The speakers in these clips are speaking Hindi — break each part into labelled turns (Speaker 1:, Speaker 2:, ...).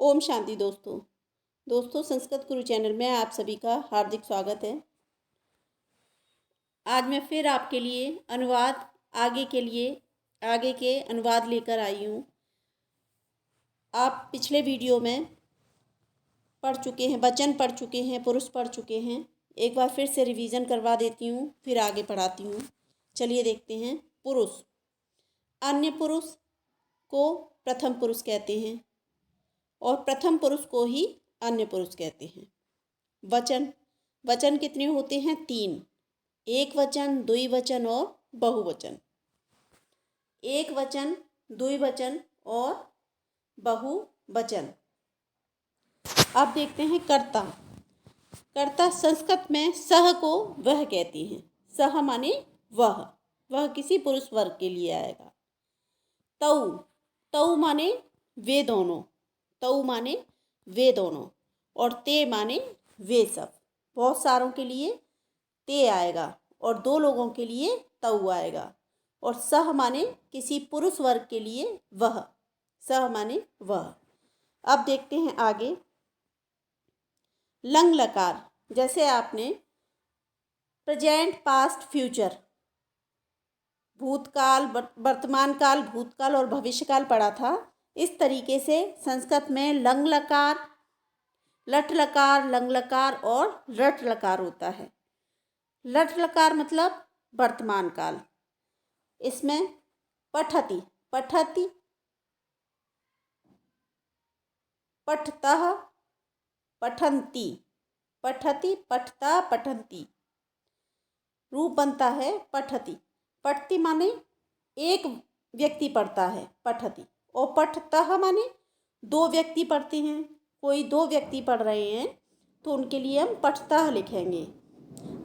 Speaker 1: ओम शांति दोस्तों संस्कृत गुरु चैनल में आप सभी का हार्दिक स्वागत है। आज मैं फिर आपके लिए अनुवाद आगे के अनुवाद लेकर आई हूँ। आप पिछले वीडियो में पढ़ चुके हैं, वचन पढ़ चुके हैं, पुरुष पढ़ चुके हैं। एक बार फिर से रिवीजन करवा देती हूँ, फिर आगे पढ़ाती हूँ। चलिए देखते हैं। पुरुष, अन्य पुरुष को प्रथम पुरुष कहते हैं और प्रथम पुरुष को ही अन्य पुरुष कहते हैं। वचन कितने होते हैं? 3। एक वचन, द्विवचन और बहुवचन। एक वचन, द्विवचन और बहुवचन। अब देखते हैं कर्ता संस्कृत में सह को वह कहती हैं। सह माने वह किसी पुरुष वर्ग के लिए आएगा। तऊ माने वे दोनों और ते माने वे सब। बहुत सारों के लिए ते आएगा और 2 लोगों के लिए तऊ आएगा। और सह माने किसी पुरुष वर्ग के लिए वह। सह माने वह। अब देखते हैं आगे। लंग लकार, जैसे आपने प्रेजेंट, पास्ट, फ्यूचर, भूतकाल, वर्तमान काल, भूतकाल और भविष्यकाल पढ़ा था। इस तरीके से संस्कृत में लंग लकार, लट लकार, लंग लकार और रट लकार होता है। लट लकार मतलब वर्तमान काल। इसमें पठति, पठतः, पठन्ति, पठति, पठता, पठन्ति। रूप बनता है पठति। पठति माने एक व्यक्ति पढ़ता है, पठति। और पठतः माने 2 व्यक्ति पढ़ते हैं। कोई 2 व्यक्ति पढ़ रहे हैं तो उनके लिए हम पठतः लिखेंगे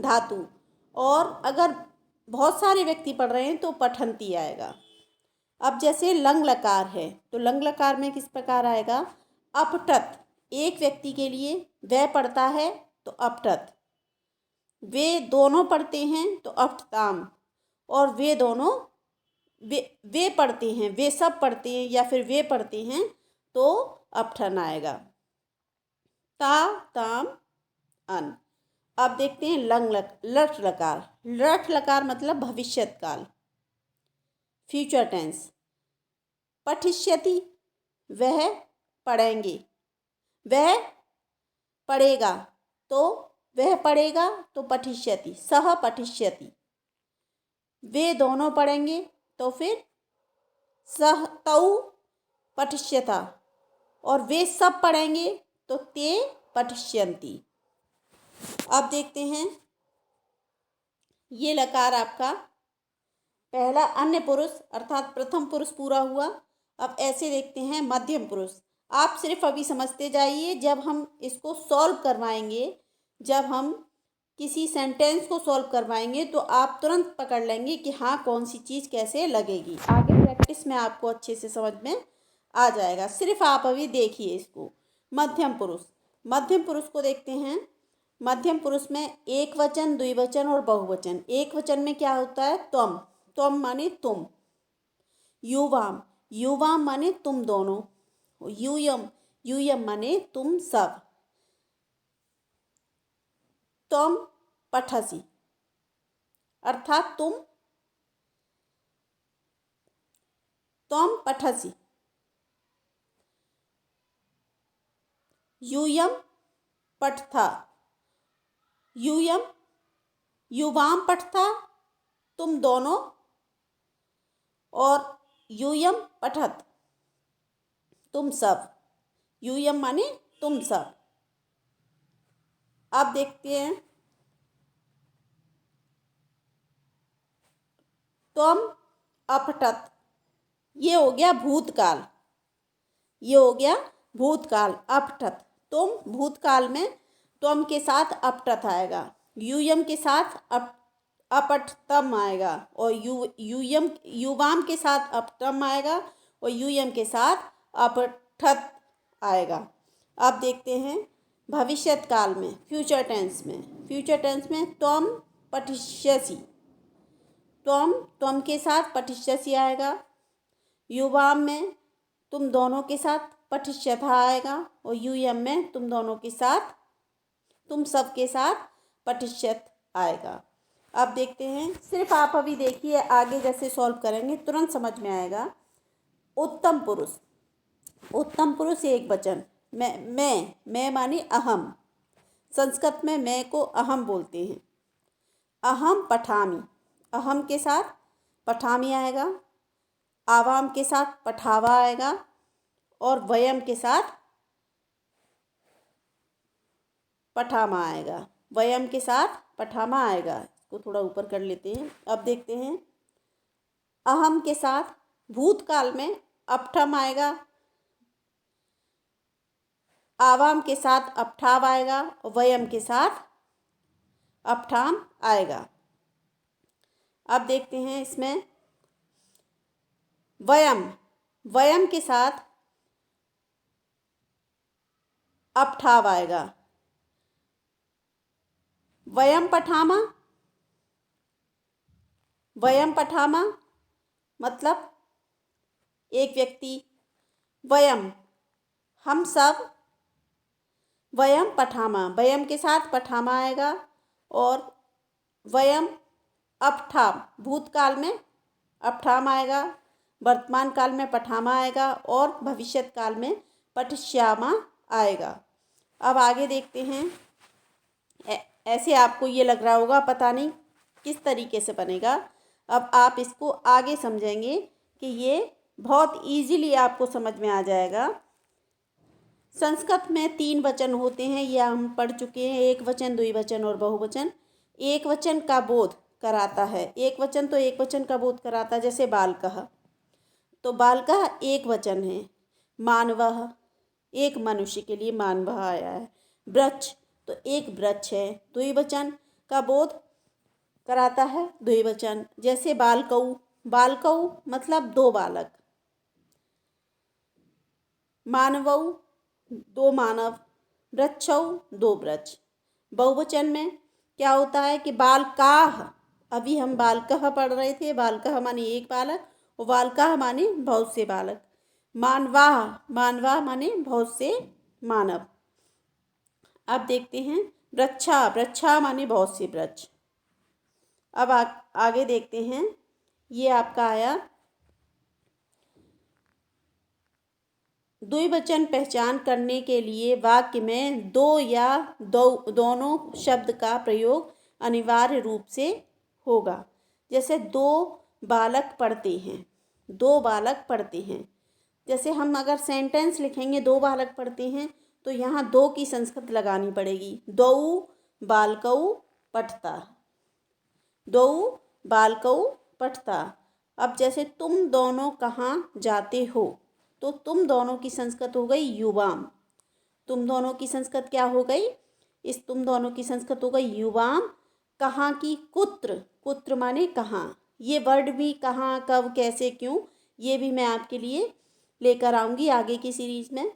Speaker 1: धातु। और अगर बहुत सारे व्यक्ति पढ़ रहे हैं तो पठन्ति आएगा। अब जैसे लंग लकार है तो लंग लकार में किस प्रकार आएगा? अपठत, एक व्यक्ति के लिए वह पढ़ता है तो अपठत। वे दोनों पढ़ते हैं तो अपठताम। और वे दोनों वे पढ़ते हैं, वे सब पढ़ते हैं या फिर वे पढ़ते हैं तो अपठन आएगा। ता, ताम, अन। अब देखते हैं लट लकार। लट लकार मतलब भविष्यत काल, फ्यूचर टेंस। पठिष्यति, वह पढ़ेंगे, वह पढ़ेगा तो पठिष्यति, सह पठिष्यति। वे दोनों पढ़ेंगे तो फिर सह तौ पठिष्यता। और वे सब पढ़ेंगे तो ते पठिष्यन्ति। अब देखते हैं। ये लकार आपका पहला अन्य पुरुष अर्थात प्रथम पुरुष पूरा हुआ। अब ऐसे देखते हैं मध्यम पुरुष। आप सिर्फ अभी समझते जाइए, जब हम इसको सॉल्व करवाएंगे, जब हम किसी सेंटेंस को सॉल्व करवाएंगे तो आप तुरंत पकड़ लेंगे कि हाँ कौन सी चीज़ कैसे लगेगी। आगे प्रैक्टिस में आपको अच्छे से समझ में आ जाएगा। सिर्फ आप अभी देखिए इसको। मध्यम पुरुष को देखते हैं। मध्यम पुरुष में एक वचन, द्विवचन और बहुवचन। एक वचन में क्या होता है? त्वम माने तुम। युवाम माने तुम दोनों। यूयम माने तुम सब। त्वम पठसि अर्थात त्वम पठसि। यूयम पठथा, युवाम पठथा, तुम दोनों। और यूयम पठत, तुम सब। यूयम माने तुम सब। अब देखते हैं। त्वम अपठत, ये हो गया भूतकाल। अपठत, तुम भूतकाल में त्वम के साथ अपठत आएगा। यूयम के साथ अपठतम आएगा। और युवाम के साथ अपठतम आएगा और यूयम के साथ अपठत आएगा। अब देखते हैं भविष्यत काल में, फ्यूचर टेंस में त्वम पठिष्यसि। त्वम के साथ पठिष्यसि आएगा। युवाम में तुम दोनों के साथ पठिष्यथा आएगा और यूयम में तुम दोनों के साथ, तुम सब के साथ पठिष्यत आएगा। अब देखते हैं, सिर्फ आप अभी देखिए, आगे जैसे सॉल्व करेंगे तुरंत समझ में आएगा। उत्तम पुरुष, उत्तम पुरुष एक वचन, मैं माने अहम, संस्कृत में मैं को अहम बोलते हैं। अहम पठामि, अहम के साथ पठामि आएगा, आवाम के साथ पठावा आएगा और वयम के साथ पठामा आएगा, वयम के साथ पठामा आएगा। इसको थोड़ा ऊपर कर लेते हैं। अब देखते हैं, अहम के साथ भूतकाल में अपठम आएगा, आवाम के साथ अपठाव आएगा, वयम के साथ अपठाम आएगा। अब देखते हैं इसमें, वयम, वयम के साथ अपठाव आएगा, वयम पठामा, वयम पठामा मतलब एक व्यक्ति, वयम हम सब, वयम पठामा, वयम के साथ पठामा आएगा और वयम अपठाम, भूतकाल में अपठाम आएगा, वर्तमान काल में पठामा आएगा और भविष्यत काल में पठिष्यामा आएगा। अब आगे देखते हैं। ऐसे आपको ये लग रहा होगा पता नहीं किस तरीके से बनेगा। अब आप इसको आगे समझेंगे कि ये बहुत इजीली आपको समझ में आ जाएगा। संस्कृत में 3 वचन होते हैं, ये हम पढ़ चुके हैं, एक वचन, द्विवचन और बहुवचन। एक वचन का बोध कराता है, एक वचन तो एक वचन का बोध कराता है, जैसे बालकः, तो बालकः एक वचन है। मानवः, एक मनुष्य के लिए मानवः आया है। वृक्ष, तो एक वृक्ष है, द्विवचन का बोध कराता है द्विवचन। जैसे बालकौ, बालकौ मतलब 2 बालक, मानवौ 2 मानव, वृक्षौ 2 वृक्ष। बहुवचन में क्या होता है कि बालकाः, अभी हम बालकः पढ़ रहे थे, बालकः माने एक बालक और बालकाः माने बहुत से बालक। मानवाः, मानवाः माने बहुत से मानव। अब देखते हैं, वृक्षा, वृक्षा माने बहुत से वृक्ष। अब आगे देखते हैं, ये आपका आया द्विवचन पहचान करने के लिए वाक्य में 2 या दोनों शब्द का प्रयोग अनिवार्य रूप से होगा। जैसे 2 बालक पढ़ते हैं, 2 बालक पढ़ते हैं। जैसे हम अगर सेंटेंस लिखेंगे 2 बालक पढ़ते हैं तो यहाँ 2 की संस्कृत लगानी पड़ेगी। 2 बालकौ पठता, 2 बालकौ पठता। अब जैसे तुम दोनों कहाँ जाते हो, तो तुम दोनों की संस्कृत हो गई युवाम। तुम दोनों की संस्कृत क्या हो गई, इस तुम दोनों की संस्कृत हो गई युवाम। कहाँ की, कुत्र, कुत्र माने कहाँ। ये वर्ड भी कहाँ, कब, कैसे, क्यों, ये भी मैं आपके लिए लेकर आऊँगी आगे की सीरीज़ में।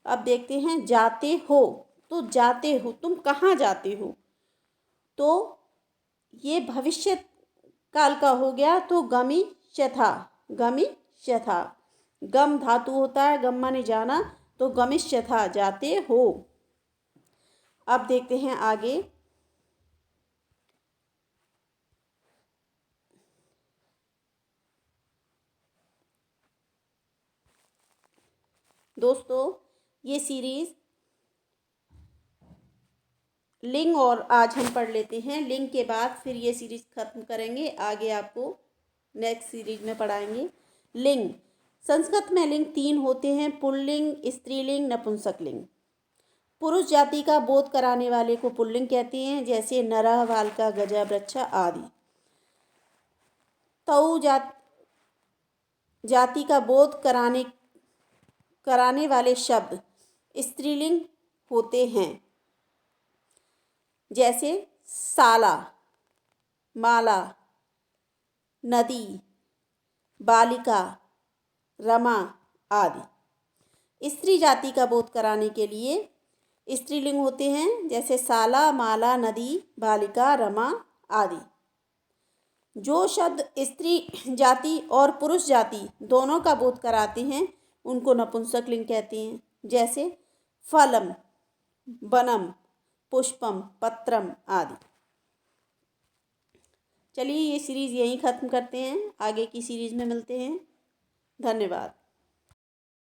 Speaker 1: अब देखते हैं, जाते हो, तो जाते हो, तुम कहाँ जाते हो, तो ये भविष्य काल का हो गया, तो गमिष्यथा, गमिष्यथा। गम धातु होता है, गम माने जाना, तो गमिष्यथा जाते हो। अब देखते हैं आगे, दोस्तों ये सीरीज़ लिंग और आज हम पढ़ लेते हैं, लिंग के बाद फिर ये सीरीज़ खत्म करेंगे। आगे आपको नेक्स्ट सीरीज में पढ़ाएंगे। लिंग, संस्कृत में लिंग 3 होते हैं, पुल्लिंग, स्त्रीलिंग, नपुंसकलिंग। पुरुष जाति का बोध कराने वाले को पुल्लिंग कहते हैं, जैसे नरः, बालकः, गजः, वृक्षः आदि। तौ जाति का बोध कराने वाले शब्द स्त्रीलिंग होते हैं, जैसे साला, माला, नदी, बालिका, रमा आदि। स्त्री जाति का बोध कराने के लिए स्त्रीलिंग होते हैं, जैसे साला, माला, नदी, बालिका, रमा आदि। जो शब्द स्त्री जाति और पुरुष जाति दोनों का बोध कराते हैं उनको नपुंसकलिंग कहते हैं। जैसे फलम, वनम, पुष्पम, पत्रम आदि। चलिए ये सीरीज़ यहीं ख़त्म करते हैं, आगे की सीरीज़ में मिलते हैं। धन्यवाद।